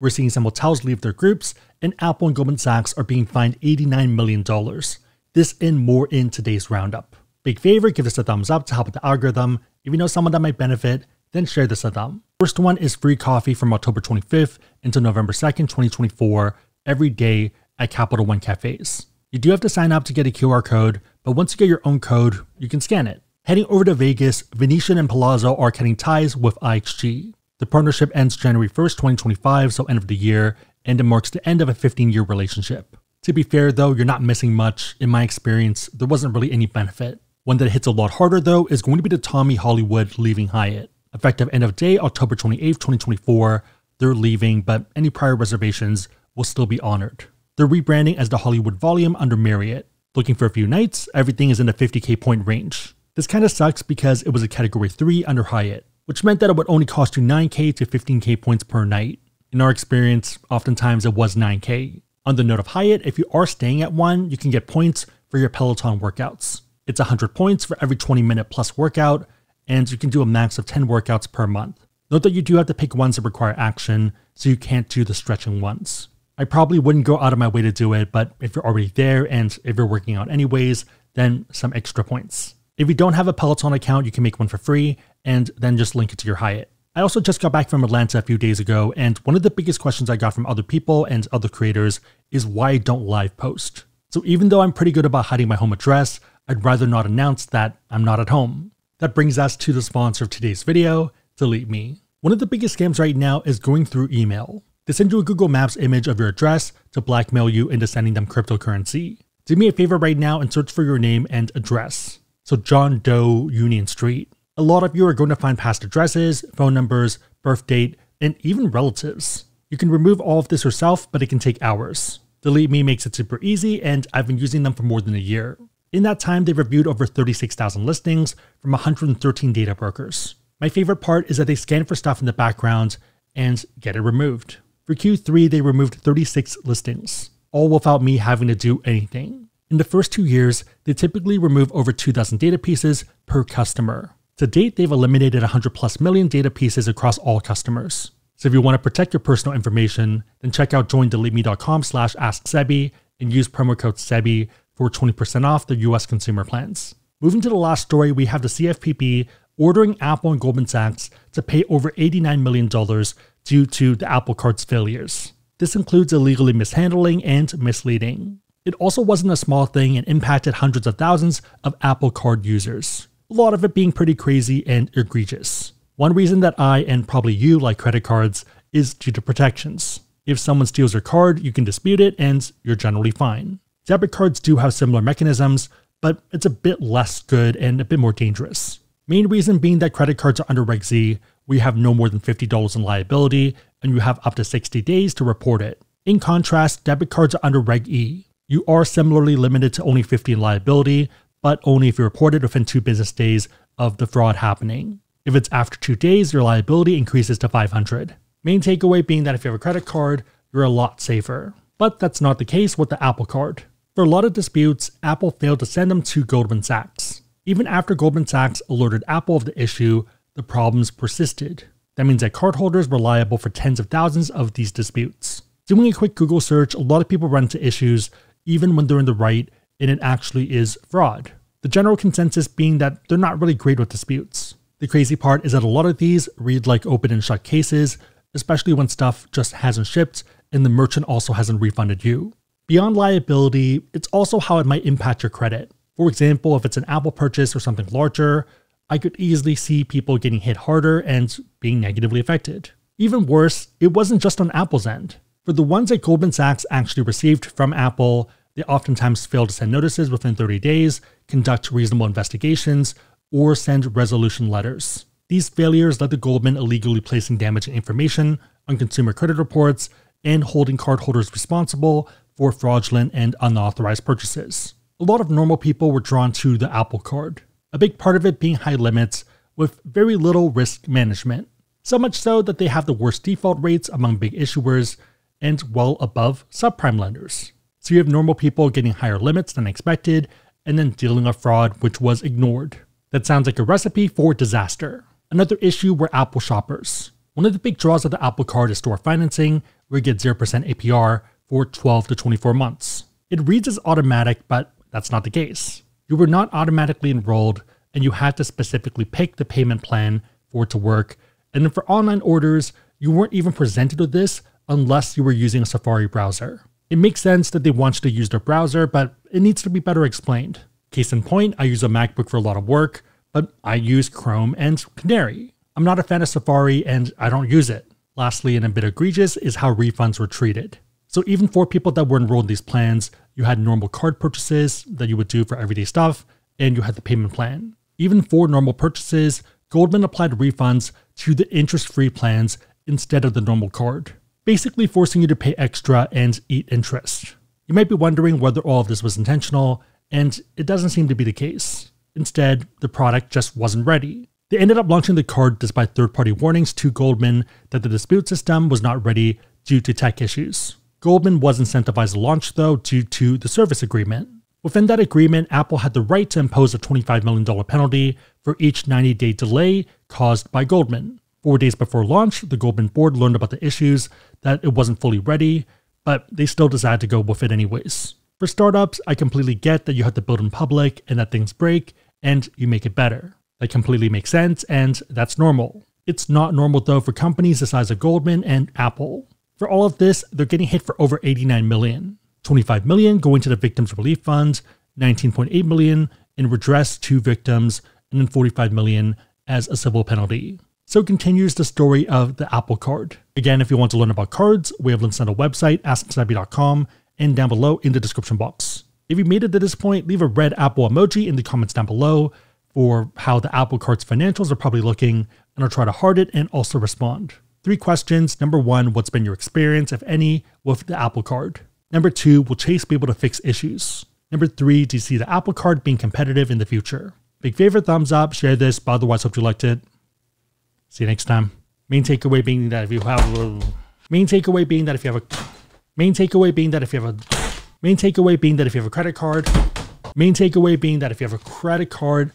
We're seeing some hotels leave their groups, and Apple and Goldman Sachs are being fined $89 million. This and more in today's roundup. Big favor, give this a thumbs up to help with the algorithm. If you know someone that might benefit, then share this with them. First one is free coffee from October 25th until November 2nd, 2024, every day at Capital One cafes. You do have to sign up to get a QR code, but once you get your own code, you can scan it. Heading over to Vegas, Venetian and Palazzo are cutting ties with IXG. The partnership ends January 1st, 2025, so end of the year, and it marks the end of a 15-year relationship. To be fair though, you're not missing much. In my experience, there wasn't really any benefit. One that hits a lot harder though is going to be the Tommy Hollywood leaving Hyatt. Effective end of day, October 28th, 2024, they're leaving, but any prior reservations will still be honored. They're rebranding as the Hollywood Volume under Marriott. Looking for a few nights, everything is in the 50K point range. This kind of sucks because it was a category 3 under Hyatt, which meant that it would only cost you 9K to 15K points per night. In our experience, oftentimes it was 9K. On the note of Hyatt, if you are staying at one, you can get points for your Peloton workouts. It's 100 points for every 20-minute plus workout, and you can do a max of 10 workouts per month. Note that you do have to pick ones that require action, so you can't do the stretching ones. I probably wouldn't go out of my way to do it, but if you're already there and if you're working out anyways, then some extra points. If you don't have a Peloton account, you can make one for free and then just link it to your Hyatt. I also just got back from Atlanta a few days ago, and one of the biggest questions I got from other people and other creators is why I don't live post. So even though I'm pretty good about hiding my home address, I'd rather not announce that I'm not at home. That brings us to the sponsor of today's video, Delete Me. One of the biggest scams right now is going through email. They send you a Google Maps image of your address to blackmail you into sending them cryptocurrency. Do me a favor right now and search for your name and address. So John Doe Union Street. A lot of you are going to find past addresses, phone numbers, birth date, and even relatives. You can remove all of this yourself, but it can take hours. Delete Me makes it super easy, and I've been using them for more than a year. In that time, they've reviewed over 36,000 listings from 113 data brokers. My favorite part is that they scan for stuff in the background and get it removed. For Q3, they removed 36 listings, all without me having to do anything. In the first 2 years, they typically remove over 2,000 data pieces per customer. To date, they've eliminated 100+ million data pieces across all customers. So if you want to protect your personal information, then check out joindeleteme.com/AskSebby and use promo code SEBBY for 20% off the US consumer plans. Moving to the last story, we have the CFPB ordering Apple and Goldman Sachs to pay over $89 million due to the Apple Card's failures. This includes illegally mishandling and misleading. It also wasn't a small thing and impacted hundreds of thousands of Apple Card users. A lot of it being pretty crazy and egregious. One reason that I, and probably you, like credit cards is due to protections. If someone steals your card, you can dispute it and you're generally fine. Debit cards do have similar mechanisms, but it's a bit less good and a bit more dangerous. Main reason being that credit cards are under Reg Z, where you have no more than $50 in liability, and you have up to 60 days to report it. In contrast, debit cards are under Reg E. You are similarly limited to only $50 in liability, but only if you report it within 2 business days of the fraud happening. If it's after 2 days, your liability increases to $500. Main takeaway being that if you have a credit card, you're a lot safer. But that's not the case with the Apple Card. For a lot of disputes, Apple failed to send them to Goldman Sachs. Even after Goldman Sachs alerted Apple of the issue, the problems persisted. That means that cardholders were liable for tens of thousands of these disputes. Doing a quick Google search, a lot of people run into issues even when they're in the right, and it actually is fraud. The general consensus being that they're not really great with disputes. The crazy part is that a lot of these read like open and shut cases, especially when stuff just hasn't shipped and the merchant also hasn't refunded you. Beyond liability, it's also how it might impact your credit. For example, if it's an Apple purchase or something larger, I could easily see people getting hit harder and being negatively affected. Even worse, it wasn't just on Apple's end. For the ones that Goldman Sachs actually received from Apple, they oftentimes fail to send notices within 30 days, conduct reasonable investigations, or send resolution letters. These failures led to Goldman illegally placing damaging information on consumer credit reports and holding cardholders responsible for fraudulent and unauthorized purchases. A lot of normal people were drawn to the Apple Card, a big part of it being high limits with very little risk management. So much so that they have the worst default rates among big issuers and well above subprime lenders. So you have normal people getting higher limits than expected and then dealing with fraud which was ignored. That sounds like a recipe for disaster. Another issue were Apple shoppers. One of the big draws of the Apple Card is store financing, where you get 0% APR for 12 to 24 months. It reads as automatic, but that's not the case. You were not automatically enrolled, and you had to specifically pick the payment plan for it to work. And then for online orders, you weren't even presented with this unless you were using a Safari browser. It makes sense that they want you to use their browser, but it needs to be better explained. Case in point, I use a MacBook for a lot of work, but I use Chrome and Canary. I'm not a fan of Safari and I don't use it. Lastly, and a bit egregious, is how refunds were treated. So even for people that were enrolled in these plans, you had normal card purchases that you would do for everyday stuff, and you had the payment plan. Even for normal purchases, Goldman applied refunds to the interest-free plans instead of the normal card, basically forcing you to pay extra and eat interest. You might be wondering whether all of this was intentional, and it doesn't seem to be the case. Instead, the product just wasn't ready. They ended up launching the card despite third-party warnings to Goldman that the dispute system was not ready due to tech issues. Goldman was incentivized to launch, though, due to the service agreement. Within that agreement, Apple had the right to impose a $25 million penalty for each 90-day delay caused by Goldman. 4 days before launch, the Goldman board learned about the issues, that it wasn't fully ready, but they still decided to go with it anyways. For startups, I completely get that you have to build in public and that things break, and you make it better. That completely makes sense, and that's normal. It's not normal though for companies the size of Goldman and Apple. For all of this, they're getting hit for over $89 million. $25 million going to the Victims Relief Fund, $19.8 million in redress to victims, and then $45 million as a civil penalty. So continues the story of the Apple Card. Again, if you want to learn about cards, we have links on the website, AskSebby.com, and down below in the description box. If you made it to this point, leave a red Apple emoji in the comments down below for how the Apple Card's financials are probably looking, and I'll try to heart it and also respond. 3 questions. Number 1, what's been your experience, if any, with the Apple Card? Number 2, will Chase be able to fix issues? Number 3, do you see the Apple Card being competitive in the future? Big favorite, thumbs up, share this, but otherwise hope you liked it. See you next time. Main takeaway being that if you have a credit card,